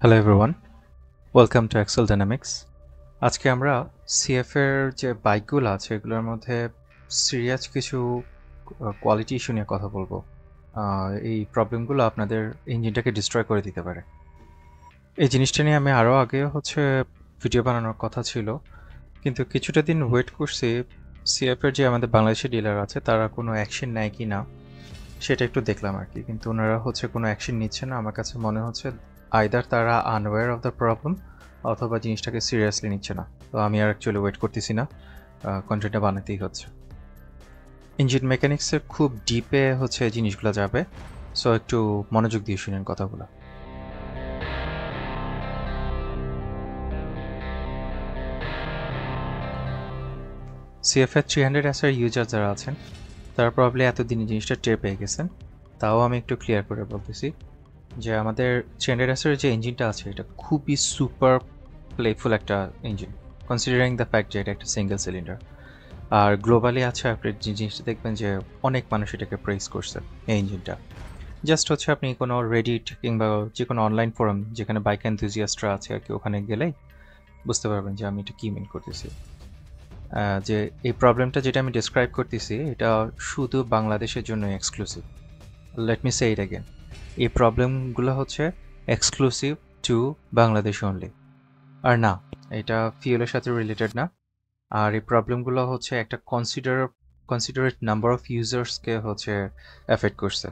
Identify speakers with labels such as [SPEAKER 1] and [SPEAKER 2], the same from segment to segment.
[SPEAKER 1] Hello everyone, welcome to Excel Dynamics. আজকে আমরা CF এর যে বাইকগুলো আছে এগুলোর মধ্যে সিরিয়াস কিছু কোয়ালিটি ইস্যু নিয়ে কথা বলবো। এই প্রবলেমগুলো আপনাদের ইঞ্জিনটাকে ডিস্ট্রয় করে দিতে পারে। এই জিনিসটা নিয়ে আমি আরও আগে ভিডিও বানানোর কথা ছিল, কিন্তু কিছুটা দিন ওয়েট করছি সিএফ এর যে আমাদের বাংলাদেশি ডিলার আছে তারা কোনো অ্যাকশন নেয় কি না সেটা একটু দেখলাম আর কি। কিন্তু ওনারা কোনো অ্যাকশন নিচ্ছে না। আমার কাছে মনে হচ্ছে আইদার তারা আনওয়্যার অফ দ্য প্রবলেম অথবা জিনিসটাকে সিরিয়াসলি নিচ্ছে না। তো আমি আর অ্যাকচুয়ালি ওয়েট করতেছি না, কন্টেন্টটা বানাতেই হচ্ছে। ইঞ্জিন মেকানিক্সের খুব ডিপে জিনিসগুলো যাবে, সো একটু মনোযোগ দিয়ে শুনেন কথাগুলো। সিএফএ 300S এর ইউজার যারা আছেন তারা প্রবলি এতদিন জিনিসটা টের পেয়ে গেছেন। তাও আমি একটু ক্লিয়ার করে বলতেছি যে আমাদের 300S এর যে ইঞ্জিনটা আছে এটা খুবই সুপার প্লেফুল একটা ইঞ্জিন, কনসিডারিং দ্য ফ্যাক্ট যে এটা একটা সিঙ্গেল সিলিন্ডার। আর গ্লোবালি আছে আপনি যে জিনিসটা দেখবেন যে অনেক মানুষ এটাকে প্রেস করছে এই ইঞ্জিনটা। জাস্ট আপনি কোনো রেডিট কিংবা যে কোনো অনলাইন ফোরাম যেখানে বাইক এনথুজিয়াস্টরা আছে আর কি, ওখানে গেলেই বুঝতে পারবেন যে আমি এটা কী মিন করতেছি। যে এই প্রবলেমটা যেটা আমি ডিসক্রাইব করতেছি এটা শুধু বাংলাদেশের জন্য exclusive. Let me say it again, এই প্রবলেমগুলো এক্সক্লুসিভ টু বাংলাদেশ অনলি। আর না, এটা ফিউলের সাথে রিলেটেড না। আর এই প্রবলেমগুলো একটা কনসিডারেট নাম্বার অফ ইউজার্সকে এফেক্ট করছে,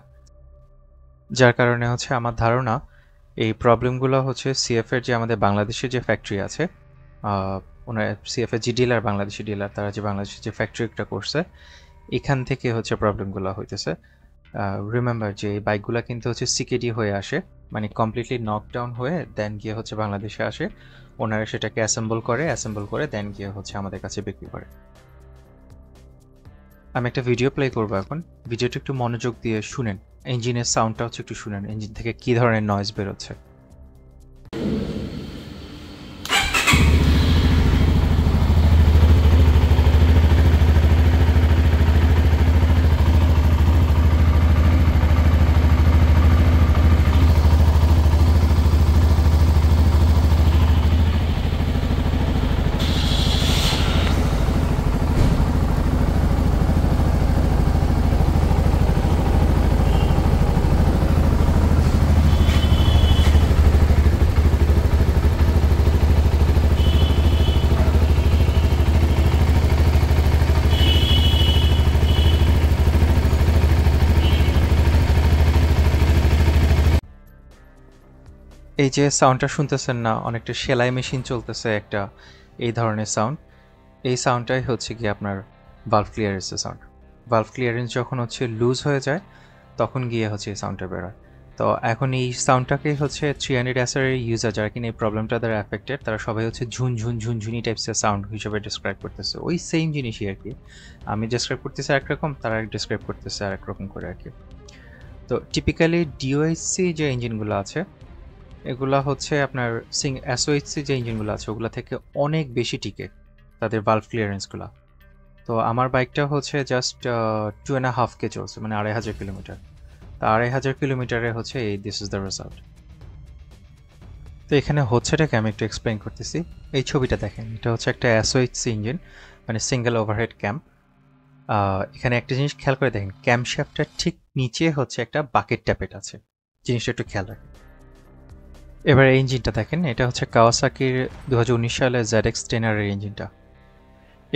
[SPEAKER 1] যার কারণে আমার ধারণা এই প্রবলেমগুলো সিএফ এর যে আমাদের বাংলাদেশের যে ফ্যাক্টরি আছে, ওনার সিএফ এর যে ডিলার, বাংলাদেশি ডিলার, তারা যে বাংলাদেশের যে ফ্যাক্টরিটা করছে এখান থেকে প্রবলেমগুলো হইতেছে। রিমেম্বার যে এই বাইকগুলো কিন্তু সিকেডি হয়ে আসে, মানে কমপ্লিটলি নকডাউন হয়ে দেন গিয়ে বাংলাদেশে আসে। ওনারা সেটাকে অ্যাসেম্বল করে দেন গিয়ে আমাদের কাছে বিক্রি করে। আমি একটা ভিডিও প্লে করবো এখন, ভিডিওটা একটু মনোযোগ দিয়ে শুনেন। ইঞ্জিনের সাউন্ডটা একটু শুনেন, ইঞ্জিন থেকে কী ধরনের নয়েজ বেরোচ্ছে। এই যে সাউন্ডটা শুনতেছেন না, অনেকটা সেলাই মেশিন চলতেছে একটা, এই ধরনের সাউন্ড। এই সাউন্ডটাই কি আপনার ভালভ ক্লিয়ারেন্সের সাউন্ড। ভালভ ক্লিয়ারেন্স যখন লুজ হয়ে যায় তখন গিয়ে এই সাউন্ডটা বেরোয়। তো এখন এই সাউন্ডটাকে 300S এর ইউজার যারা কিনা এই প্রবলেমটা দ্বারা অ্যাফেক্টেড, তারা সবাই ঝুনঝুনি টাইপসের সাউন্ড হিসেবে ডিসক্রাইব করতেছে। ওই সেম জিনিসই আর কি, আমি ডিসক্রাইব করতেছি একরকম, তারা ডিসক্রাইব করতেছে আরেক রকম করে আর কি। তো টিপিক্যালি ডিওএইচসি যে ইঞ্জিনগুলো আছে এগুলা আপনার এসওএইচসি যে ইঞ্জিনগুলো আছে ওগুলো থেকে অনেক বেশি টিকে তাদের ভালভ ক্লিয়ারেন্সগুলো। তো আমার বাইকটা জাস্ট 2.5K চলছে, মানে 2500 কিলোমিটার। তা 2500 কিলোমিটারে এই দিস ইজ দ্য রেজাল্ট। তো এখানে এটাকে আমি একটু এক্সপ্লেইন করতেছি। এই ছবিটা দেখেন, এটা একটা এসওএইচসি ইঞ্জিন, মানে সিঙ্গেল ওভারহেড ক্যাম্প। এখানে একটা জিনিস খেয়াল করে দেখেন, ক্যাম্প শ্যাফটটার ঠিক নিচে একটা বাকেট ট্যাপেট আছে, জিনিসটা একটু খেয়াল রাখেন। এবার এই ইঞ্জিনটা দেখেন, এটা কাওয়াসাকির 2019 সালে ZX10R এর ইঞ্জিনটা।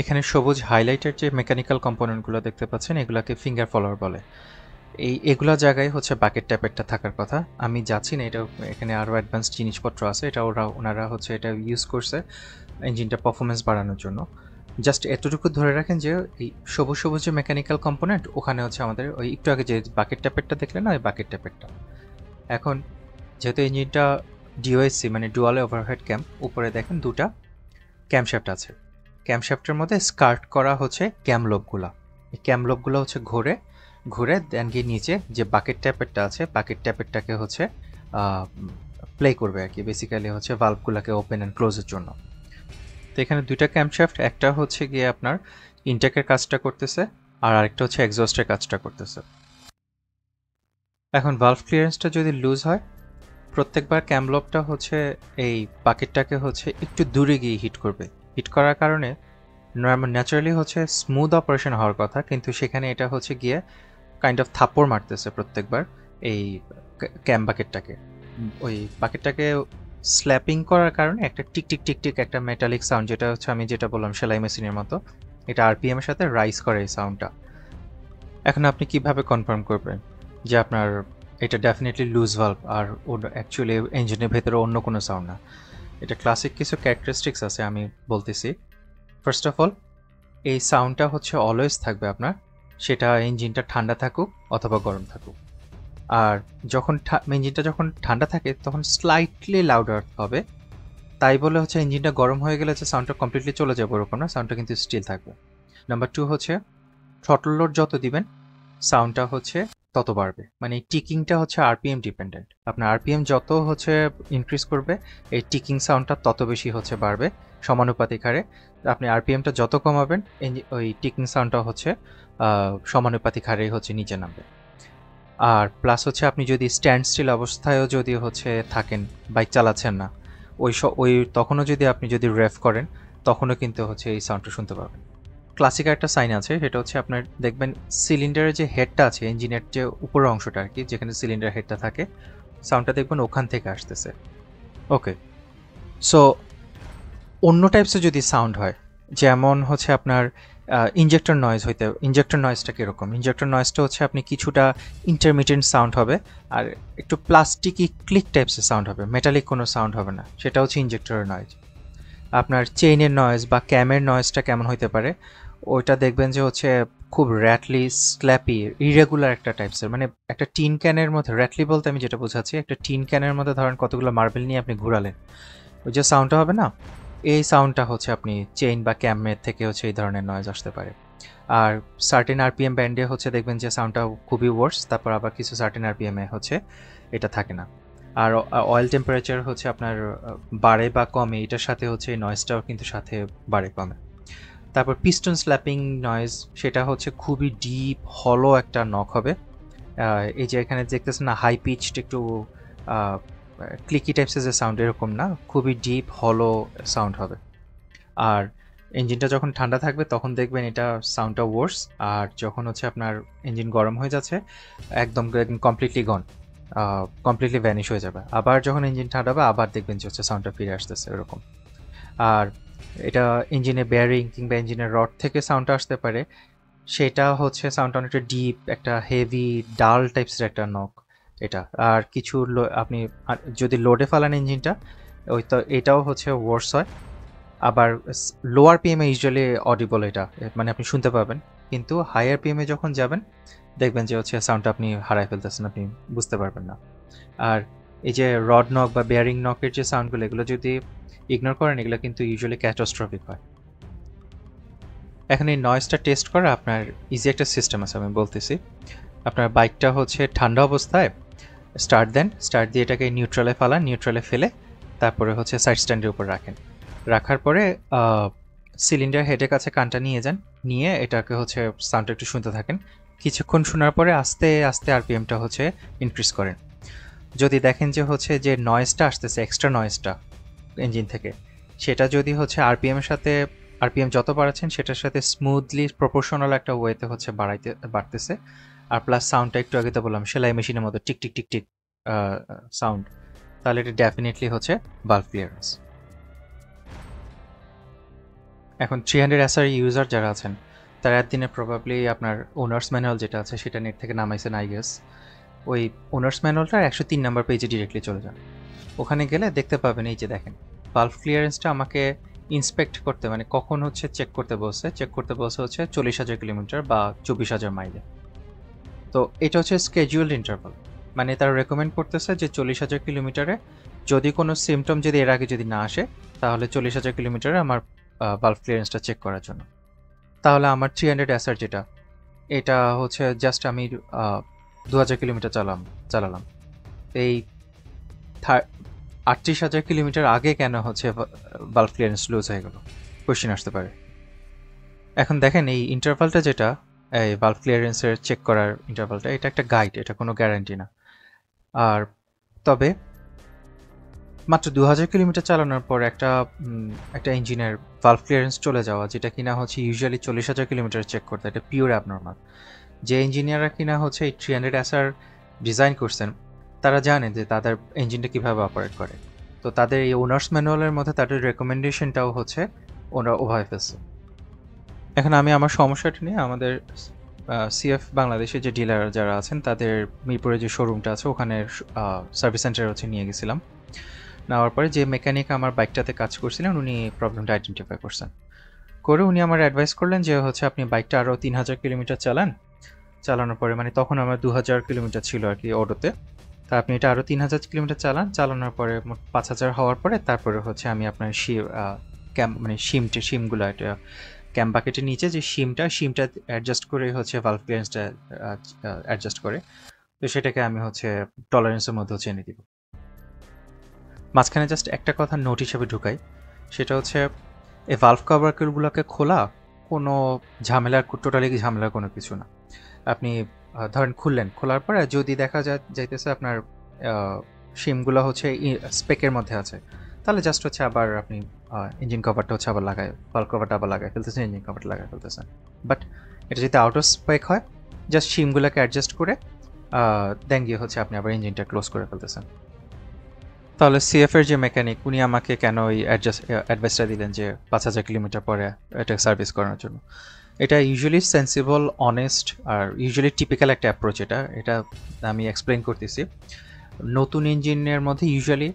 [SPEAKER 1] এখানে সবুজ হাইলাইটের যে মেকানিক্যাল কম্পোনেন্টগুলো দেখতে পাচ্ছেন এগুলাকে ফিঙ্গার ফলোয়ার বলে। এগুলা জায়গায় বাকেট ট্যাপেটটা থাকার কথা। আমি যাচ্ছি না, এটা এখানে আরও অ্যাডভান্স জিনিসপত্র আছে, এটা ওনারা এটা ইউজ করছে ইঞ্জিনটা পারফরমেন্স বাড়ানোর জন্য। জাস্ট এতটুকু ধরে রাখেন যে এই সবুজ সবুজ যে মেকানিক্যাল কম্পোনেন্ট ওখানে আমাদের ওই একটু আগে যে বাকেট ট্যাপেটটা দেখলেন না, ওই বাকেট ট্যাপেটটা। এখন যেহেতু ইঞ্জিনটা ডিওএসসি মানে ডুয়াল ওভারহেড ক্যাম্প, উপরে দেখেন দুটা ক্যামশ্যাফট আছে। ক্যামশ্যাফটের মধ্যে স্কার্ট করা ক্যামলোবগুলো। এই ক্যামলোবগুলো ঘুরে ঘুরে দেন গিয়ে নিচে যে বাকেট ট্যাপেরটা আছে, বাকেট ট্যাপেরটাকে প্লে করবে আর কি, বেসিক্যালি ভালভগুলোকে ওপেন অ্যান্ড ক্লোজের জন্য। তো এখানে দুইটা ক্যামশ্যাফট, একটা গিয়ে আপনার ইনটেকের কাজটা করতেছে আর আরেকটা এক্সস্টের কাজটা করতেছে। এখন ভালভ ক্লিয়ারেন্সটা যদি লুজ হয় প্রত্যেকবার ক্যামলবটা হচ্ছে এই বাকেটটাকে হচ্ছে একটু দূরে গিয়ে হিট করবে। হিট করার কারণে ন্যাচারালি হচ্ছে স্মুথ অপারেশন হওয়ার কথা, কিন্তু সেখানে এটা হচ্ছে গিয়ে কাইন্ড অফ থাপ্পড় মারতেছে প্রত্যেকবার এই ক্যাম বাকেটটাকে। ওই বাকেটটাকে স্ল্যাপিং করার কারণে একটা টিক টিক টিক টিক একটা মেটালিক সাউন্ড, যেটা হচ্ছে আমি যেটা বললাম সেলাই মেশিনের মতো, এটা আরপিএম এর সাথে রাইজ করে এই সাউন্ডটা। এখন আপনি কিভাবে কনফার্ম করবেন যে আপনার এটা ডেফিনেটলি লুজ ভালভ আর অ্যাকচুয়ালি ইঞ্জিনের ভেতরে অন্য কোনো সাউন্ড না? এটা ক্লাসিক কিছু ক্যারেক্টারিস্টিক্স আছে, আমি বলতেছি। ফার্স্ট অফ অল, এই সাউন্ডটা হচ্ছে অলওয়েজ থাকবে আপনার, সেটা ইঞ্জিনটা ঠান্ডা থাকুক অথবা গরম থাকুক। আর যখন ইঞ্জিনটা যখন ঠান্ডা থাকে তখন স্লাইটলি লাউডার হবে। তাই বলে হচ্ছে ইঞ্জিনটা গরম হয়ে গেলে যে সাউন্ডটা কমপ্লিটলি চলে যাবে ওরকম না, সাউন্ডটা কিন্তু স্টিল থাকবে। নাম্বার 2 হচ্ছে থ্রটল লোড যত দিবেন সাউন্ডটা হচ্ছে তত বাড়বে। মানে এই টিকিংটা হচ্ছে আরপিএম ডিপেন্ডেন্ট। আপনার আরপিএম যত হচ্ছে ইনক্রিজ করবে, এই টিকিং সাউন্ডটা তত বেশি হচ্ছে বাড়বে সমানুপাতিক হারে। আপনি আরপিএমটা যত কমাবেন ওই টিকিং সাউন্ডটা হচ্ছে সমানুপাতিক হারেই হচ্ছে নিচে নামবে। আর প্লাস হচ্ছে আপনি যদি স্ট্যান্ড স্টিল অবস্থায়ও যদি হচ্ছে থাকেন, বাইক চালাচ্ছেন না, ওই তখনও যদি আপনি যদি রেভ করেন, তখনও কিন্তু হচ্ছে এই সাউন্ডটা শুনতে পাবেন। ক্লাসিক একটা সাইন আছে, সেটা হচ্ছে আপনার দেখবেন সিলিন্ডারের যে হেডটা আছে, ইঞ্জিনের যে উপরের অংশটা আর কি, যেখানে সিলিন্ডার হেডটা থাকে, সাউন্ডটা দেখবেন ওখান থেকে আসতেছে। ওকে, সো অন্য টাইপসের যদি সাউন্ড হয়, যেমন হচ্ছে আপনার ইঞ্জেক্টর নয়েজ হইতে, ইঞ্জেক্টর নয়েজটা কীরকম? ইঞ্জেক্টর নয়েজটা হচ্ছে আপনি কিছুটা ইন্টারমিডিয়েন্ট সাউন্ড হবে, আর একটু প্লাস্টিকি ক্লিক টাইপসের সাউন্ড হবে, মেটালিক কোনো সাউন্ড হবে না, সেটা হচ্ছে ইঞ্জেক্টরের নয়েজ। আপনার চেইনের নয়েজ বা ক্যামের নয়েজটা কেমন হইতে পারে? ওইটা দেখবেন যে হচ্ছে খুব র্যাটলি, স্ল্যাপি, ইরেগুলার একটা টাইপসের। মানে একটা টিন ক্যানের মধ্যে, র্যাটলি বলতে আমি যেটা বোঝাচ্ছি, একটা টিন ক্যানের মধ্যে ধরেন কতগুলো মার্বেল নিয়ে আপনি ঘুরালেন, ওই যে সাউন্ডটা হবে না, এই সাউন্ডটা হচ্ছে আপনি চেইন বা ক্যামের থেকে হচ্ছে এই ধরনের নয়েজ আসতে পারে। আর সার্টেন আরপিএম ব্যান্ডে হচ্ছে দেখবেন যে সাউন্ডটা খুবই ওয়ার্স, তারপর আবার কিছু সার্টেন আরপিএমে হচ্ছে এটা থাকে না। আর অয়েল টেম্পারেচার হচ্ছে আপনার বাড়ে বা কমে, এটার সাথে হচ্ছে এই নয়েজটাও কিন্তু সাথে বাড়ে কমে। তারপর পিস্টন স্ল্যাপিং নয়েজ, সেটা হচ্ছে খুবই ডিপ হলো একটা নক হবে। এই যে এখানে দেখতেছেন না, হাই পিচড একটু ক্লিকি টাইপসের যে সাউন্ড, এরকম না, খুবই ডিপ হলো সাউন্ড হবে। আর ইঞ্জিনটা যখন ঠান্ডা থাকবে তখন দেখবেন এটা সাউন্ডটা ওয়ার্স, আর যখন হচ্ছে আপনার ইঞ্জিন গরম হয়ে যাচ্ছে একদম কমপ্লিটলি গন, কমপ্লিটলি ভ্যানিশ হয়ে যাবে। আবার যখন ইঞ্জিন ঠান্ডা হবে আবার দেখবেন যে হচ্ছে সাউন্ডটা ফিরে আসতেছে এরকম। আর এটা ইঞ্জিনে বেয়ারিং কিংবা ইঞ্জিনের রড থেকে সাউন্ডটা আসতে পারে, সেটা হচ্ছে সাউন্ডটা অনেকটা ডিপ, একটা হেভি ডাল টাইপসের একটা নক এটা। আর কিছু আপনি যদি লোডে ফালান ইঞ্জিনটা, ওই তো এটাও হচ্ছে ওয়ার্স হয়। আবার লোয়ার পিএমে ইউজুয়ালি অডিবল এটা, মানে আপনি শুনতে পাবেন, কিন্তু হায়ার পিএমে যখন যাবেন দেখবেন যে হচ্ছে সাউন্ডটা আপনি হারাই ফেলতেছেন, আপনি বুঝতে পারবেন না। আর এই যে রড নক বা বেয়ারিং নকের যে সাউন্ডগুলো, এগুলো যদি ইগনোর করেন, এগুলো কিন্তু ইউজুয়ালি ক্যাটাস্ট্রফিক হয়। এখন এই নয়েজটা টেস্ট করা আপনার ইজি একটা সিস্টেম আছে, আমি বলতেছি। আপনার বাইকটা হচ্ছে ঠান্ডা অবস্থায় স্টার্ট দেন, স্টার্ট দিয়ে এটাকে নিউট্রালে ফালান, নিউট্রালে ফেলে তারপরে হচ্ছে সাইড স্ট্যান্ডের উপর রাখেন। রাখার পরে সিলিন্ডার হেডের কাছে কানটা নিয়ে যান, নিয়ে এটাকে হচ্ছে সাউন্ডটা একটু শুনতে থাকেন। কিছুক্ষণ শোনার পরে আস্তে আস্তে আরপিএমটা হচ্ছে ইনক্রিজ করেন। যদি দেখেন যে হচ্ছে যে নয়েজটা আসতেছে, এক্সট্রা নয়েজটা ইঞ্জিন থেকে, সেটা যদি হচ্ছে আরপিএমের সাথে, আরপিএম যত বাড়াচ্ছেন সেটার সাথে স্মুথলি প্রপোর্শনাল একটা ওয়েতে হচ্ছে বাড়তেছে, আর প্লাস সাউন্ডটা একটু আগে তো বললাম সেলাই মেশিনের মতো tick tick tick tick sound, তাহলে এটা ডেফিনেটলি হচ্ছে ভালভ ক্লিয়ারেন্স। এখন 300 SR ইউজার যারা আছেন, তারা একদিনে প্রবাবলি আপনার ওনার্স ম্যানুয়াল যেটা আছে সেটা নেট থেকে নামাইছেন আই গেস। ওই ওনার্স ম্যানুয়ালটার 103 নাম্বার পেজে ডিরেক্টলি চলে যান। ওখানে গেলে দেখতে পাবেন, এই যে দেখেন ভালভ ক্লিয়ারেন্সটা আমাকে ইন্সপেক্ট করতে, মানে কখন হচ্ছে চেক করতে বলছে হচ্ছে 40,000 কিলোমিটার বা 24,000 মাইলে। তো এটা হচ্ছে স্কেজুয়ালড ইন্টারভাল, মানে তারা রেকমেন্ড করতেছে যে 40,000 কিলোমিটারে যদি কোনো সিমটম যদি এর আগে যদি না আসে, তাহলে 40,000 কিলোমিটারে আমার ভালভ ক্লিয়ারেন্সটা চেক করার জন্য। তাহলে আমার 300 SR যেটা, এটা হচ্ছে জাস্ট আমি 2,000 কিলোমিটার চালালাম, এই 38,000 কিলোমিটার আগে কেন হচ্ছে ভালভ ক্লিয়ারেন্স লুজ হয়ে গেল, কোয়েশ্চেন আসতে পারে। এখন দেখেন এই ইন্টারভালটা যেটা, এই ভালভ ক্লিয়ারেন্সের চেক করার ইন্টারভালটা, এটা একটা গাইড, এটা কোনো গ্যারান্টি না। আর তবে মাত্র 2000 কিলোমিটার চালানোর পর একটা ইঞ্জিনের ভালভ ক্লিয়ারেন্স চলে যাওয়া, যেটা কিনা হচ্ছে ইউজুয়ালি 40,000 কিলোমিটার চেক করতে, এটা পিওর অ্যাবনর্মাল। যে ইঞ্জিনিয়াররা কিনা হচ্ছে এই 300 SR ডিজাইন করছেন, তারা জানে যে তাদের ইঞ্জিনটা কীভাবে অপারেট করে। তো তাদের এই ওনার্স ম্যানুয়ালের মধ্যে তাদের রেকমেন্ডেশনটাও হচ্ছে ওরা ওভাবে ফেলছে। এখন আমি আমার সমস্যাটা নিয়ে আমাদের সিএফ বাংলাদেশে যে ডিলার যারা আছেন তাদের মিরপুরে যে শোরুমটা আছে ওখানে সার্ভিস সেন্টারে হচ্ছে নিয়ে গেছিলাম। নেওয়ার পরে যে মেকানিক আমার বাইকটাতে কাজ করছিলেন উনি প্রবলেমটা আইডেন্টিফাই করছেন, করে উনি আমার অ্যাডভাইস করলেন যে হচ্ছে আপনি বাইকটা আরও 3000 কিলোমিটার চালানোর পরে, মানে তখন আমার 2000 কিলোমিটার ছিল আর কি অটোতে, তা আপনি এটা আরও 3000 কিলোমিটার চালানোর পরে মোট 5000 হওয়ার পরে তারপরে হচ্ছে আমি আপনার শিমগুলো এটা ক্যাম্প বাকেটের নিচে যে শিমটা অ্যাডজাস্ট করে হচ্ছে ভালভ ক্লিয়ারেন্সটা অ্যাডজাস্ট করে, তো সেটাকে আমি হচ্ছে টলারেন্সের মধ্যে হচ্ছে এনে দিব। মাঝখানে জাস্ট একটা কথা নোট হিসেবে ঢুকাই, সেটা হচ্ছে এই ভালভ কভারগুলোকে খোলা কোনো টোটালি ঝামেলার কোনো কিছু না। আপনি ধরেন খোলার পরে যদি দেখা যাইতেছে আপনার শিমগুলো হচ্ছে স্পেকের মধ্যে আছে, তাহলে জাস্ট হচ্ছে আবার আপনি ইঞ্জিন কভারটা হচ্ছে আবার ভালভ কভারটা আবার লাগায় ফেলতেছেন, ইঞ্জিন কভারটা লাগায় ফেলতেছেন। বাট এটা যদি আউট অফ স্পেক হয়, জাস্ট শিমগুলোকে অ্যাডজাস্ট করে দেন গিয়ে হচ্ছে আপনি আবার ইঞ্জিনটা ক্লোজ করে ফেলতেছেন। তাহলে সিএফের যে মেকানিক উনি আমাকে কেন ওই অ্যাডভাইসটা দিলেন যে 5000 কিলোমিটার পরে এটা সার্ভিস করানোর জন্য? এটা ইউজুয়ালি সেন্সিবল, অনেস্ট আর ইউজুয়ালি টিপিক্যাল একটা অ্যাপ্রোচ। এটা আমি এক্সপ্লেন করতেছি। নতুন ইঞ্জিনের মধ্যে ইউজুয়ালি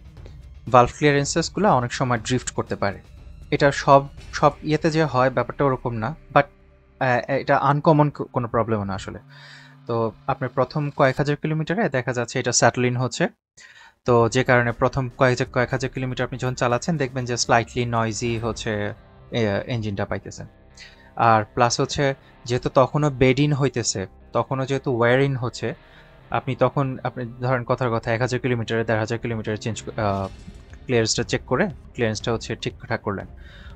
[SPEAKER 1] ভালভ ক্লিয়ারেন্সেসগুলো অনেক সময় ড্রিফট করতে পারে। এটা সব ইয়েতে যে হয় ব্যাপারটা ওরকম না, বাট এটা আনকমন কোনো প্রবলেমও না আসলে। তো আপনার প্রথম কয়েক হাজার কিলোমিটারে দেখা যাচ্ছে এটা স্যাটলিন হচ্ছে, তো যে কারণে প্রথম কয়েক হাজার কিলোমিটার আপনি যখন চালাচ্ছেন দেখবেন যে স্লাইটলি নয়েজি হচ্ছে ইঞ্জিনটা পাইতেছেন। আর প্লাস হচ্ছে যেহেতু তখনও বেড ইন হইতেছে, তখনও যেহেতু ওয়্যার ইন হচ্ছে, আপনি ধরেন কথার কথা 1000 কিলোমিটারে 1500 কিলোমিটার ক্লিয়ারেন্সটা চেক করে ক্লিয়ারেন্সটা হচ্ছে ঠিকঠাক করলেন,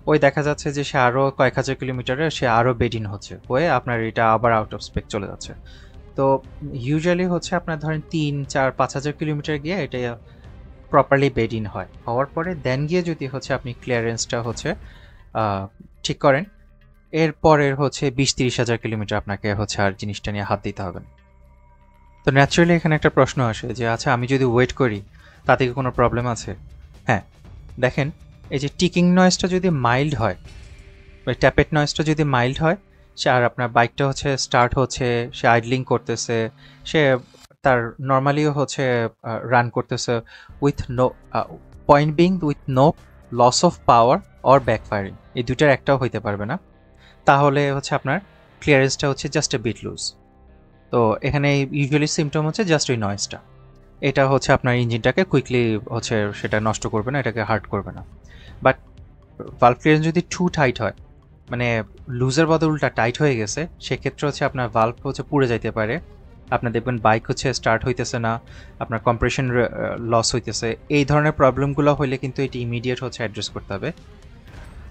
[SPEAKER 1] ওই দেখা যাচ্ছে যে সে আরও কয়েক হাজার কিলোমিটারে সে আরও বেড ইন হচ্ছে, হয়ে আপনার এটা আবার আউট অফ স্পেক চলে যাচ্ছে। তো ইউজুয়ালি হচ্ছে আপনার ধরেন 3-4-5000 কিলোমিটার গিয়ে এটা প্রপারলি বেড ইন হওয়ার পরে দেন গিয়ে যদি হচ্ছে আপনি ক্লিয়ারেন্সটা হচ্ছে ঠিক করেন, এরপরের হচ্ছে 20-30 হাজার কিলোমিটার আপনাকে হচ্ছে আর জিনিসটা নিয়ে হাত দিতে হবে না। তো ন্যাচারালি এখানে একটা প্রশ্ন আসে যে আচ্ছা আমি যদি ওয়েট করি তাতে কি কোনো প্রবলেম আছে? হ্যাঁ, দেখেন এই যে টিকিং নয়েজটা যদি মাইল্ড হয়, ওই ট্যাপেট নয়েজটা যদি মাইল্ড হয়, সে আর আপনার বাইকটা হচ্ছে স্টার্ট হচ্ছে, সে আইডলিং করতেছে, সে তার নর্মালিও হচ্ছে রান করতেছে with no with no loss of power or backfiring, এই দুটার একটাও হইতে পারবে না, তাহলে হচ্ছে আপনার ক্লিয়ারেন্সটা হচ্ছে জাস্ট এ বিট লুজ। তো এখানে ইউজুয়ালি সিমটম হচ্ছে জাস্ট ওই নয়েজটা, এটা হচ্ছে আপনার ইঞ্জিনটাকে কুইকলি হচ্ছে সেটা নষ্ট করবে না, এটাকে হার্ট করবে না। বাট ভালভ ক্লিয়ারেন্স যদি টু টাইট হয়, মানে লুজের বদল উল্টা টাইট হয়ে গেছে, সেক্ষেত্রে হচ্ছে আপনার ভালভ হচ্ছে পুড়ে যাইতে পারে, আপনার দেখবেন বাইক হচ্ছে স্টার্ট হইতেছে না, আপনার কম্প্রেশন লস হইতেছে, এই ধরনের প্রবলেমগুলো হইলে কিন্তু এটি ইমিডিয়েট হচ্ছে অ্যাড্রেস করতে হবে।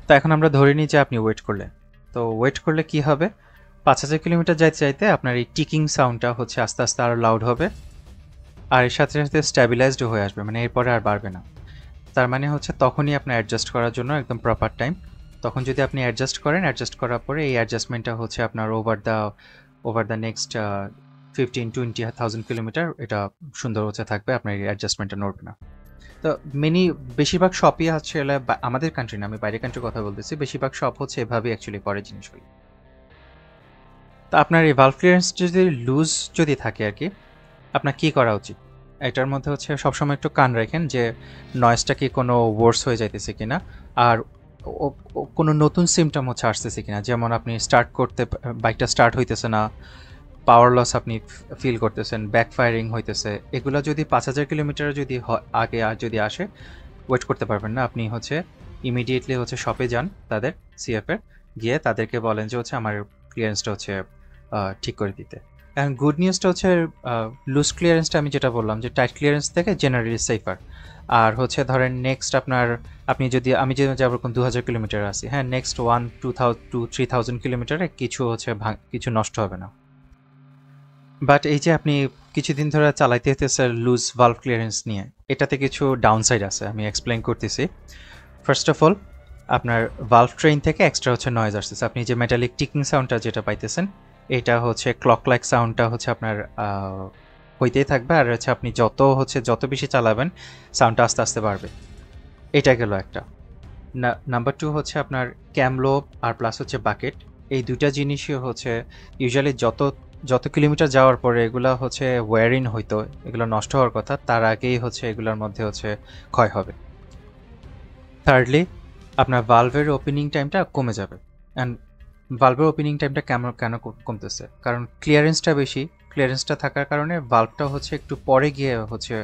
[SPEAKER 1] তো এখন আমরা ধরে নিই যে আপনি ওয়েট করলেন, তো ওয়েট করলে কি হবে, 5000 কিলোমিটার যাইতে যাইতে আপনার এই টিকিং সাউন্ডটা হচ্ছে আস্তে আস্তে আরও লাউড হবে, আর এর সাথে সাথে স্ট্যাবিলাইজড হয়ে আসবে, মানে এরপরে আর বাড়বে না। তার মানে হচ্ছে তখনই আপনার অ্যাডজাস্ট করার জন্য একদম প্রপার টাইম। তখন যদি আপনি অ্যাডজাস্ট করার পরে এই অ্যাডজাস্টমেন্টটা হচ্ছে আপনার ওভার দ্য নেক্সট 15-20,000 কিলোমিটার এটা সুন্দর হচ্ছে থাকবে, আপনার এই অ্যাডজাস্টমেন্টটা নড়বে না। তো বেশিরভাগ শপই হচ্ছে আমাদের কান্ট্রি না, আমি বাইরের কান্ট্রির কথা বলতেছি, বেশিরভাগ শপ হচ্ছে এভাবেই অ্যাকচুয়ালি করে জিনিসগুলো। তো আপনার এই ভালভ ক্লিয়ারেন্স যদি লুজ যদি থাকে আর কি, আপনার কী করা উচিত? এটার মধ্যে হচ্ছে সবসময় একটু কান রাখেন যে নয়েজটা কি কোনো ওয়ার্স হয়ে যাইতেছে কিনা, আর কোনো নতুন সিমটম হচ্ছে আসতেছে কিনা, যেমন আপনি বাইকটা স্টার্ট হইতেছে না, পাওয়ার লস আপনি ফিল করতেছেন, ব্যাকফায়ারিং হইতেছে, এগুলো যদি 5000 কিলোমিটার যদি আগে যদি আসে, ওয়েট করতে পারবেন না, আপনি হচ্ছে ইমিডিয়েটলি হচ্ছে শপে যান তাদের সিএফের, গিয়ে তাদেরকে বলেন যে হচ্ছে আমার ক্লিয়ারেন্সটা হচ্ছে ঠিক করে দিতে। এখন গুড নিউজটা হচ্ছে লুজ ক্লিয়ারেন্সটা আমি যেটা বললাম যে টাইট ক্লিয়ারেন্স থেকে জেনারেলি সেফার। আর হচ্ছে ধরেন নেক্সট আমি যে যেরকম 2000 কিলোমিটার আসি, হ্যাঁ, নেক্সট 1-2-3,000 কিলোমিটারে কিছু নষ্ট হবে না। বাট এই যে আপনি কিছুদিন ধরে চালাইতে হতেছে লুজ ভালভ ক্লিয়ারেন্স নিয়ে। এটাতে কিছু ডাউনসাইড আছে, আমি এক্সপ্লেইন করতেছি। ফার্স্ট অফ অল, আপনার ভালভ ট্রেন থেকে এক্সট্রা হচ্ছে নয়েজ আসতেছে। আপনি যে মেটালিক টিকিং সাউন্ডটা যেটা পাইতেছেন, এটা হচ্ছে ক্লক লাইক সাউন্ডটা হচ্ছে আপনার হইতেই থাকবে, আর হচ্ছে আপনি যত বেশি চালাবেন সাউন্ডটা আস্তে আস্তে বাড়বে। এটা গেল একটা। নাম্বার 2 হচ্ছে আপনার ক্যামলো আর প্লাস হচ্ছে বাকেট। এই দুইটা জিনিসই হচ্ছে ইউজুয়ালি যত কিলোমিটার যাওয়ার পরে এগুলো হচ্ছে ওয়্যারিং হইতো, এগুলো নষ্ট হওয়ার কথা, তার আগেই হচ্ছে এগুলোর মধ্যে হচ্ছে ক্ষয় হবে। থার্ডলি, আপনার ভালভের ওপেনিং টাইমটা কমে যাবে। অ্যান্ড ভালভের ওপেনিং টাইমটা কেন কমতেছে? কারণ ক্লিয়ারেন্সটা বেশি। ক্লিয়ারেন্সটা থাকার কারণে ভালভটা হচ্ছে একটু পরে গিয়ে হচ্ছে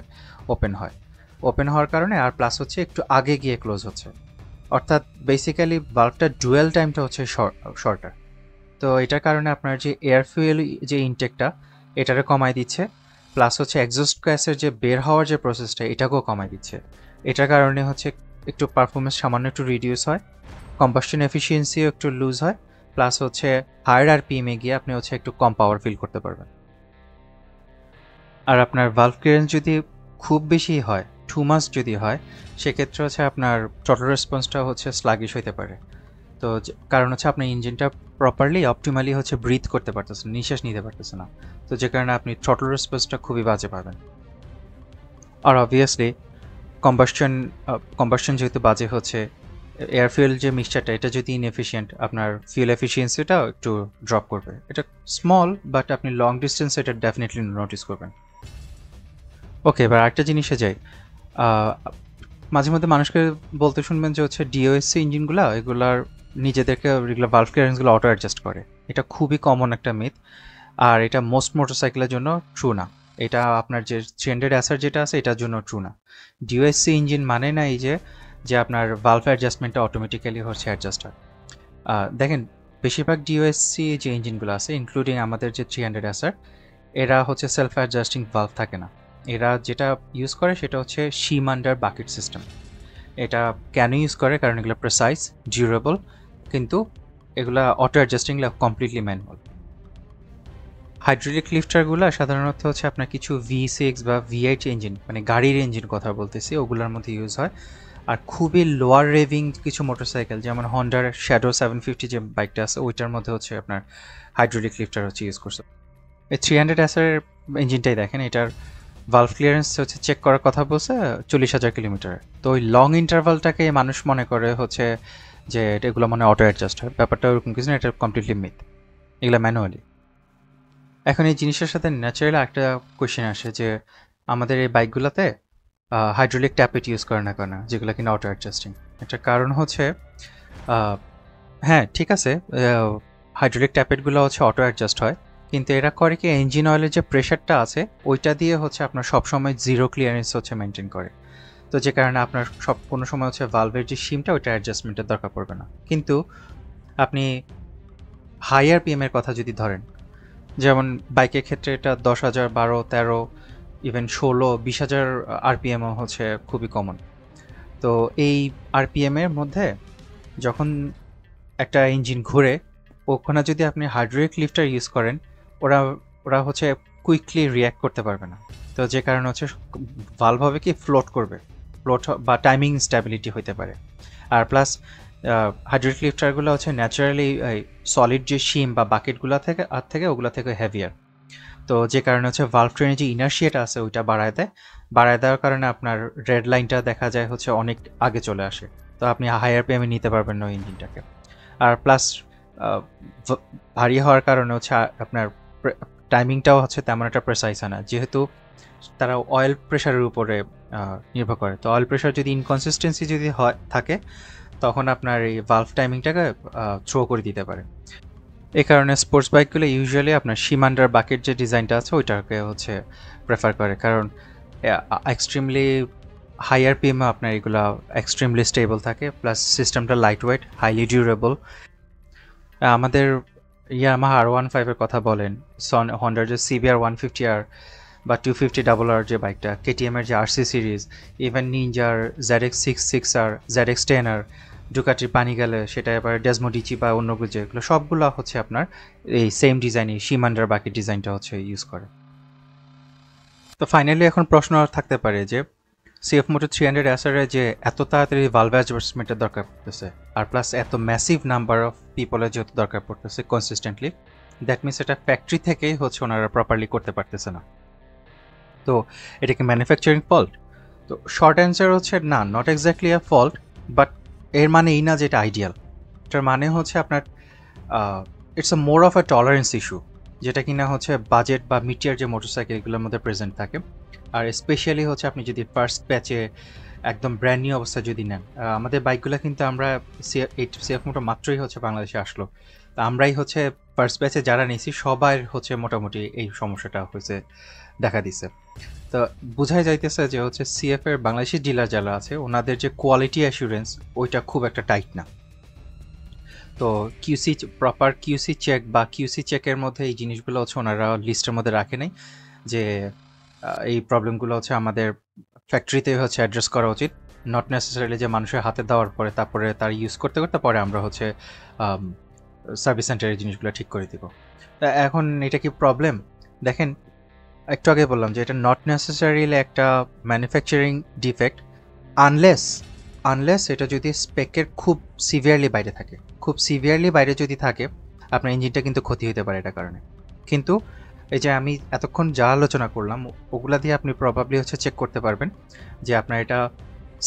[SPEAKER 1] ওপেন হওয়ার কারণে, আর প্লাস হচ্ছে একটু আগে গিয়ে ক্লোজ হচ্ছে। অর্থাৎ বেসিক্যালি ভালভটার ডুয়েল টাইমটা হচ্ছে শর্টার। তো এটার কারণে আপনার যে এয়ার ফুয়েল যে ইনটেকটা, এটারে কমায় দিচ্ছে, প্লাস হচ্ছে এক্সস্ট গ্যাসের যে বের হওয়ার যে প্রসেসটা, এটাকেও কমায় দিচ্ছে। এটার কারণে হচ্ছে একটু পারফরমেন্স সামান্য একটু রিডিউস হয়, কম্বাসশন এফিসিয়েন্সিও একটু লুজ হয়, প্লাস হচ্ছে হায়ার আরপিএমে গিয়ে আপনি হচ্ছে একটু কম পাওয়ার ফিল করতে পারবেন। আর আপনার ভালভ ক্লিয়ারেন্স যদি খুব বেশি হয়, টু মাস যদি হয়, সেক্ষেত্রে হচ্ছে আপনার থ্রটল রেসপন্সটা হচ্ছে স্লাগিশ হইতে পারে। তো কারণ হচ্ছে আপনার ইঞ্জিনটা প্রপারলি অপটিমালি হচ্ছে ব্রিথ করতে পারতেছে না, নিঃশ্বাস নিতে পারতেছে না। তো যে কারণে আপনি থ্রটল রেসপন্সটা খুবই বাজে পাবেন। আর অবভিয়াসলি কম্বাসশন যেহেতু বাজে হচ্ছে, এয়ার ফুয়েল যে মিক্সচারটা, এটা যদি ইনএফিশিয়েন্ট, আপনার ফিউল এফিসিয়েন্সিটাও একটু ড্রপ করবে। এটা স্মল, বাট আপনি লং ডিস্টেন্সে এটা ডেফিনেটলি নোটিস করবেন। ওকে, এবার আরেকটা জিনিসে যাই। মাঝে মধ্যে মানুষকে বলতে শুনবেন যে হচ্ছে ডিওএসসি ইঞ্জিনগুলো এগুলার নিজেদেরকে রেগুলার ভালভ ক্লিয়ারেন্সগুলো অটো অ্যাডজাস্ট করে। এটা খুবই কমন একটা মিথ, আর এটা মোস্ট মোটরসাইকেলের জন্য ট্রু না। এটা আপনার যে 300 অ্যাসার যেটা আছে এটার জন্য ট্রু না। ডিওএসসি ইঞ্জিন মানে না এই যে আপনার ভালভ অ্যাডজাস্টমেন্টটা অটোমেটিক্যালি হচ্ছে অ্যাডজাস্ট হয়। দেখেন, বেশিরভাগ ডিওএসসি যে ইঞ্জিনগুলো আছে, ইনক্লুডিং আমাদের যে 300 অ্যাসার, এরা হচ্ছে সেলফ অ্যাডজাস্টিং ভালভ থাকে না। এরা যেটা ইউজ করে সেটা হচ্ছে শিম আন্ডার বাকেট সিস্টেম। এটা কেন ইউজ করে? কারণ এগুলো প্রেসাইজ, ডিউরেবল, কিন্তু এগুলা auto adjusting completely manual. Hydraulic লিফটারগুলো সাধারণত হচ্ছে আপনার কিছু V6 বা V8 ইঞ্জিন, মানে গাড়ির ইঞ্জিন কথা বলতেছি, ওগুলোর মধ্যে ইউজ হয়। আর খুবই লোয়ার রেভিং কিছু মোটরসাইকেল, যেমন হন্ডার শ্যাডো 750 যে বাইকটা আছে, ওইটার মধ্যে হচ্ছে আপনার হাইড্রোলিক লিফটার হচ্ছে ইউজ করছে। এই 300 অ্যাসারের ইঞ্জিনটাই দেখেন, এটার ভালভ ক্লিয়ারেন্স হচ্ছে চেক করার কথা বলছে 40,000 কিলোমিটার। তো ওই লং ইন্টারভালটাকে মানুষ মনে করে হচ্ছে যে এগুলো মানে অটো অ্যাডজাস্ট হয়। ব্যাপারটা ওরকম কিছু না, এটা কমপ্লিটলি মিথ, এগুলো ম্যানুয়ালি। এখন এই জিনিসের সাথে ন্যাচারালি একটা কোয়েশ্চেন আসে যে আমাদের এই বাইকগুলোতে হাইড্রোলিক ট্যাপেট ইউজ করে না কেন, যেগুলো কিনা অটো অ্যাডজাস্টিং। একটা কারণ হচ্ছে, হ্যাঁ ঠিক আছে, হাইড্রোলিক ট্যাপেটগুলো হচ্ছে অটো অ্যাডজাস্ট হয়, কিন্তু এরা করে কি, ইঞ্জিন অয়েলের যে প্রেশারটা আছে ওইটা দিয়ে হচ্ছে আপনার সবসময় জিরো ক্লিয়ারেন্স হচ্ছে মেনটেন করে। তো যে কারণে আপনার কোনো সময় হচ্ছে ভালভের যে শিমটা ওইটা অ্যাডজাস্টমেন্টের দরকার পড়বে না। কিন্তু আপনি হাই আরপিএমের কথা যদি ধরেন, যেমন বাইকের ক্ষেত্রে এটা 10,000, 12, 13, ইভেন 16, 20,000 আরপিএমও হচ্ছে খুবই কমন। তো এই আরপিএমের মধ্যে যখন একটা ইঞ্জিন ঘুরে, ওখানে যদি আপনি হাইড্রোলিক লিফটার ইউজ করেন, ওরা হচ্ছে কুইকলি রিয়্যাক্ট করতে পারবে না। তো যে কারণে হচ্ছে ভালভ হবে কি, ফ্লোট করবে, বা টাইমিং স্ট্যাবিলিটি হইতে পারে। আর প্লাস হাইড্রোলিক লিফটারগুলো হচ্ছে ন্যাচারালি সলিড যে শিম বা বাকেটগুলো থেকে ওগুলো থেকে হেভিয়ার। তো যে কারণে হচ্ছে ভালভ ট্রেনের যে ইনার্শিয়াটা আছে ওইটা বাড়ায় দেওয়ার কারণে আপনার রেড লাইনটা দেখা যায় হচ্ছে অনেক আগে চলে আসে। তো আপনি হায়ার পেমে নিতে পারবেন না ওই ইঞ্জিনটাকে। আর প্লাস ভারী হওয়ার কারণে হচ্ছে আপনার টাইমিংটাও হচ্ছে তেমন একটা প্রেসাইজ হয় না, যেহেতু তারা অয়েল প্রেশারের উপরে নির্ভর করে। তো অয়েল প্রেশার যদি ইনকনসিস্টেন্সি যদি থাকে, তখন আপনার এই ভালভ টাইমিংটাকে থ্রো করে দিতে পারে। এই কারণে স্পোর্টস বাইকগুলো ইউজুয়ালি আপনার শিমান্ডার বাকেট যে ডিজাইনটা আছে ওইটাকে হচ্ছে প্রেফার করে, কারণ এক্সট্রিমলি হায়ার পিএমে আপনার এগুলো এক্সট্রিমলি স্টেবল থাকে, প্লাস সিস্টেমটা লাইট ওয়েট, হাইলি ডিউরেবল। আমাদের ইয়ামাহা R15 এর কথা বলেন, হন্ডার যে CBR 150R বা 250RR যে বাইকটা, KTM এর যে RC সিরিজ, ইভেন নিনজার ZX66R, ZX10R, ডুকাটির পানি গেলে সেটা এবার ডেসমোডিচি বা অন্য যেগুলো, সবগুলো হচ্ছে আপনার এই সেম ডিজাইনই শিমান্ডার বাকি ডিজাইনটা হচ্ছে ইউজ করে। তো ফাইনালি এখন প্রশ্ন থাকতে পারে যে সিএফ মোটো 300 অ্যাসারে যে এত তাড়াতাড়ি ভালভ অ্যাডজাস্টমেন্টের দরকার পড়তেছে, আর প্লাস এত ম্যাসিভ নাম্বার অফ পিপলের যেহেতু দরকার পড়তেছে কনসিস্টেন্টলি, দ্যাট মিনস এটা ফ্যাক্টরি থেকেই হচ্ছে ওনারা প্রপারলি করতে পারতেছে না। তো এটা কি ম্যানুফ্যাকচারিং ফল্ট? তো শর্ট অ্যান্সার হচ্ছে না, not exactly a fault, but এর মানে এই না যে এটা আইডিয়াল। এটার মানে হচ্ছে আপনার it's a more of a tolerance issue, যেটা কিনা হচ্ছে বাজেট বা মিটিয়ার যে মোটরসাইকেলগুলোর মধ্যে প্রেজেন্ট থাকে। আর স্পেশালি হচ্ছে আপনি যদি ফার্স্ট ব্যাচে একদম ব্র্যান্ড নিউ অবস্থায় যদি নেন, আমাদের বাইকগুলো কিন্তু আমরা সিএফ মোটো মাত্রই হচ্ছে বাংলাদেশে আসলো, তা আমরাই হচ্ছে ফার্স্ট ব্যাচে যারা নিয়েছি সবার হচ্ছে মোটামুটি এই সমস্যাটা হয়েছে দেখা দিছে। তো বোঝাই যাইতেছে যে হচ্ছে সিএফ এর বাংলাদেশি ডিলার যারা আছে ওনাদের যে কোয়ালিটি অ্যাসুরেন্স ওইটা খুব একটা টাইট না। তো কিউসি প্রপার কিউসি চেক বা কিউসি চেকের মধ্যে এই জিনিসগুলো হচ্ছে ওনারা লিস্টের মধ্যে রাখে নাই যে এই প্রবলেমগুলো হচ্ছে আমাদের ফ্যাক্টরিতে হচ্ছে অ্যাড্রেস করা উচিত, নট নেসেসারিলি যে মানুষের হাতে দেওয়ার পরে তারপরে তার ইউজ করতে করতে পরে আমরা হচ্ছে সার্ভিস সেন্টারের জিনিসগুলো ঠিক করে দিব। তা এখন এটা কি প্রবলেম? দেখেন, একটু আগে বললাম যে এটা নট নেসেসারিলি একটা ম্যানুফ্যাকচারিং ডিফেক্ট, আনলেস এটা যদি স্পেকের খুব সিভিয়ারলি বাইরে থাকে। খুব সিভিয়ারলি বাইরে যদি থাকে আপনার ইঞ্জিনটা কিন্তু ক্ষতি হতে পারে এটার কারণে। কিন্তু এই যে আমি এতক্ষণ যা আলোচনা করলাম ওগুলা দিয়ে আপনি প্রবাবলি হচ্ছে চেক করতে পারবেন যে আপনার এটা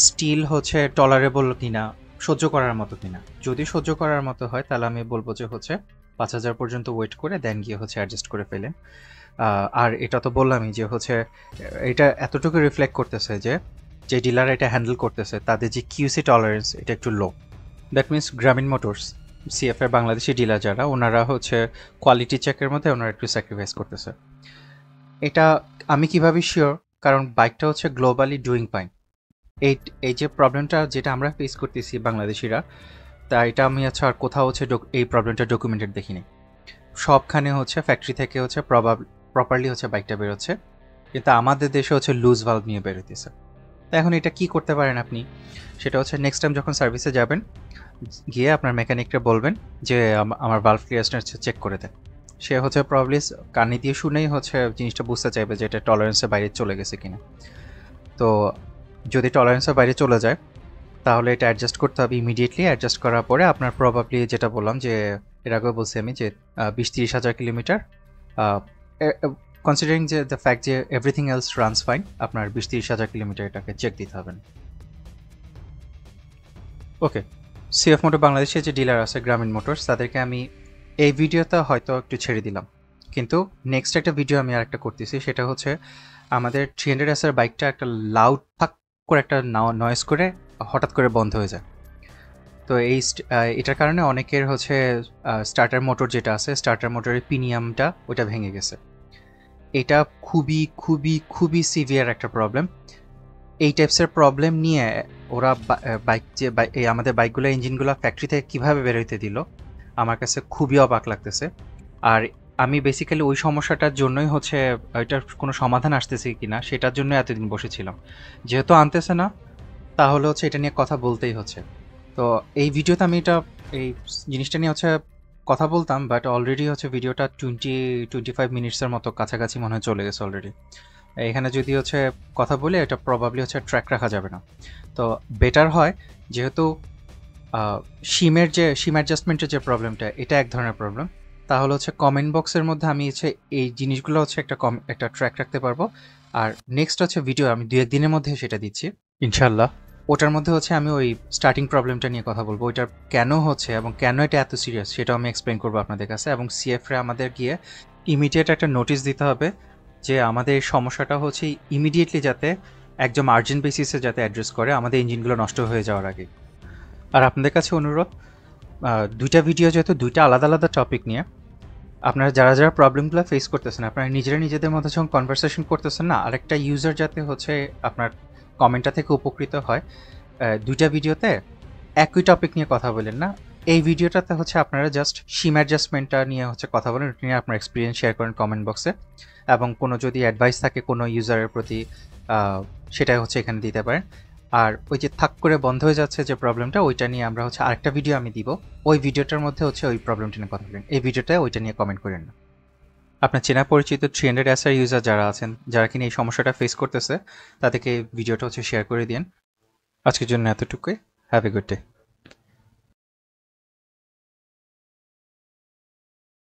[SPEAKER 1] স্টিল হচ্ছে টলারেবল কিনা, সহ্য করার মতো কিনা। যদি সহ্য করার মতো হয় তাহলে আমি বলবো যে হচ্ছে 5000 পর্যন্ত ওয়েট করে দেন গিয়ে হচ্ছে অ্যাডজাস্ট করে ফেলেন। আর এটা তো বললামই যে হচ্ছে এটা এতটুকু রিফ্লেক্ট করতেছে যে যে ডিলার এটা হ্যান্ডেল করতেছে তাদের যে কিউসি টলারেন্স এটা একটু লো। দ্যাট মিনস গ্রামীণ মোটরস সিএফ এর বাংলাদেশি ডিলার যারা ওনারা হচ্ছে কোয়ালিটি চেকের মধ্যে ওনারা একটু স্যাক্রিফাইস করতেছে। এটা আমি কিভাবে শিওর? কারণ বাইকটা হচ্ছে গ্লোবালি ডুইং ফাইন। এই যে প্রবলেমটা যেটা আমরা ফেস করতেছি বাংলাদেশিরা, তা এটা আমি আচ্ছা আর কোথাও হচ্ছে এই প্রবলেমটা ডকুমেন্টেড দেখিনি। সবখানে হচ্ছে ফ্যাক্টরি থেকে হচ্ছে প্রপারলি হচ্ছে বাইকটা বেরোচ্ছে, কিন্তু আমাদের দেশে হচ্ছে লুজ ভালভ নিয়ে বেরোতেছে। তো এখন এটা কি করতে পারেন আপনি? সেটা হচ্ছে নেক্সট টাইম যখন সার্ভিসে যাবেন গিয়ে আপনার মেকানিককে বলবেন যে আমার ভালভ ক্লিয়ারেন্সটা চেক করে দেন। সে হচ্ছে প্রবলি কানে দিয়ে শুনেই হচ্ছে জিনিসটা বুঝতে চাইবে যে এটা টলারেন্সের বাইরে চলে গেছে কিনা। তো যদি টলারেন্সের বাইরে চলে যায় তাহলে এটা অ্যাডজাস্ট করতে হবে ইমিডিয়েটলি। অ্যাডজাস্ট করার পরে আপনার প্রবাবলি যেটা বললাম যে এর আগেও বলছি আমি যে 20-30 হাজার কিলোমিটার, কনসিডারিং যে দ্য ফ্যাক্ট যে এভরিথিং এলস রানস ফাইন, আপনার 20-30 হাজার কিলোমিটার এটাকে চেক দিতে হবে। ওকে, সিএফ মোটর বাংলাদেশে যে ডিলার আছে গ্রামীণ মোটরস তাদেরকে আমি এই ভিডিওতে হয়তো একটু ছেড়ে দিলাম, কিন্তু নেক্সট একটা ভিডিও আমি আরেকটা করতেছি। সেটা হচ্ছে আমাদের 300 এর বাইকটা একটা লাউড ফাক করে একটা নয়েজ করে হঠাৎ করে বন্ধ হয়ে যায়। তো এটার কারণে অনেকের হচ্ছে স্টার্টার মোটর যেটা আছে স্টার্টার মোটরের পিনিয়ামটা ওটা ভেঙে গেছে। এটা খুবই খুবই খুবই সিভিয়ার একটা প্রবলেম। এই টাইপসের প্রবলেম নিয়ে ওরা বাইক যে এই আমাদের বাইকগুলো ইঞ্জিনগুলো ফ্যাক্টরি থেকে কীভাবে বেরোইতে দিল আমার কাছে খুবই অবাক লাগতেছে। আর আমি বেসিক্যালি ওই সমস্যাটার জন্যই হচ্ছে ওইটার কোনো সমাধান আসতেছে কিনা সেটার জন্য এতদিন বসেছিলাম। যেহেতু আনতেছে না তাহলে হচ্ছে এটা নিয়ে কথা বলতেই হচ্ছে। তো এই ভিডিওতে আমি এই জিনিসটা নিয়ে হচ্ছে কথা বলতাম, বাট অলরেডি হচ্ছে ভিডিওটা 20-25 মিনিটসের মতো কাছাকাছি মনে হয় চলে গেছে অলরেডি। এখানে যদি হচ্ছে কথা বলে এটা প্রবাবলি হচ্ছে ট্র্যাক রাখা যাবে না। তো বেটার হয় যেহেতু সিম অ্যাডজাস্টমেন্টের যে প্রবলেমটা এটা এক ধরনের প্রবলেম, তাহলে হচ্ছে কমেন্ট বক্সের মধ্যে আমি হচ্ছে এই জিনিসগুলো হচ্ছে একটা ট্র্যাক রাখতে পারবো। আর নেক্সট হচ্ছে ভিডিও আমি 2-1 দিনের মধ্যে সেটা দিচ্ছি ইনশাল্লাহ। ওটার মধ্যে হচ্ছে আমি ওই স্টার্টিং প্রবলেমটা নিয়ে কথা বলবো, ওইটার কেন হচ্ছে এবং কেন এটা এত সিরিয়াস সেটাও আমি এক্সপ্লেন করবো আপনাদের কাছে। এবং সিএফরে আমাদের গিয়ে ইমিডিয়েট একটা নোটিশ দিতে হবে যে আমাদের এই সমস্যাটা হচ্ছে ইমিডিয়েটলি যাতে একদম আর্জেন্ট বেসিসে যাতে অ্যাড্রেস করে আমাদের ইঞ্জিনগুলো নষ্ট হয়ে যাওয়ার আগে। আর আপনাদের কাছে অনুরোধ, দুইটা ভিডিও যেহেতু দুইটা আলাদা আলাদা টপিক নিয়ে, আপনারা যারা যারা প্রবলেমগুলো ফেস করতেছেন আপনারা নিজেদের মধ্যে যখন কনভারসেশন করতেছেন না, আরেকটা ইউজার যাতে হচ্ছে আপনার কমেন্টটা থেকে উপকৃত হয়, দুইটা ভিডিওতে একই টপিক নিয়ে কথা বলেন না। এই ভিডিওটাতে হচ্ছে আপনারা জাস্ট সিম অ্যাডজাস্টমেন্টটা নিয়ে হচ্ছে কথা বলেন, ওটা নিয়ে আপনার এক্সপিরিয়েন্স শেয়ার করেন কমেন্ট বক্সে, এবং কোনো যদি অ্যাডভাইস থাকে কোনো ইউজারের প্রতি সেটাই হচ্ছে এখানে দিতে পারেন। আর ওই যে থাক করে বন্ধ হয়ে যাচ্ছে যে প্রবলেমটা, ওইটা নিয়ে আমরা হচ্ছে আরেকটা ভিডিও আমি দিব, ওই ভিডিওটার মধ্যে হচ্ছে ওই প্রবলেমটা নিয়ে কথা বলেন, এই ভিডিওটা ওইটা নিয়ে কমেন্ট করেন না। আপনার চেনা পরিচিত 300 এসআর ইউজার যারা আছেন, যারা কিনা এই সমস্যাটা ফেস করতেছে, তাদেরকে ভিডিওটা শেয়ার করে দিন। আজকের জন্য এতটুকুই। Have a good day.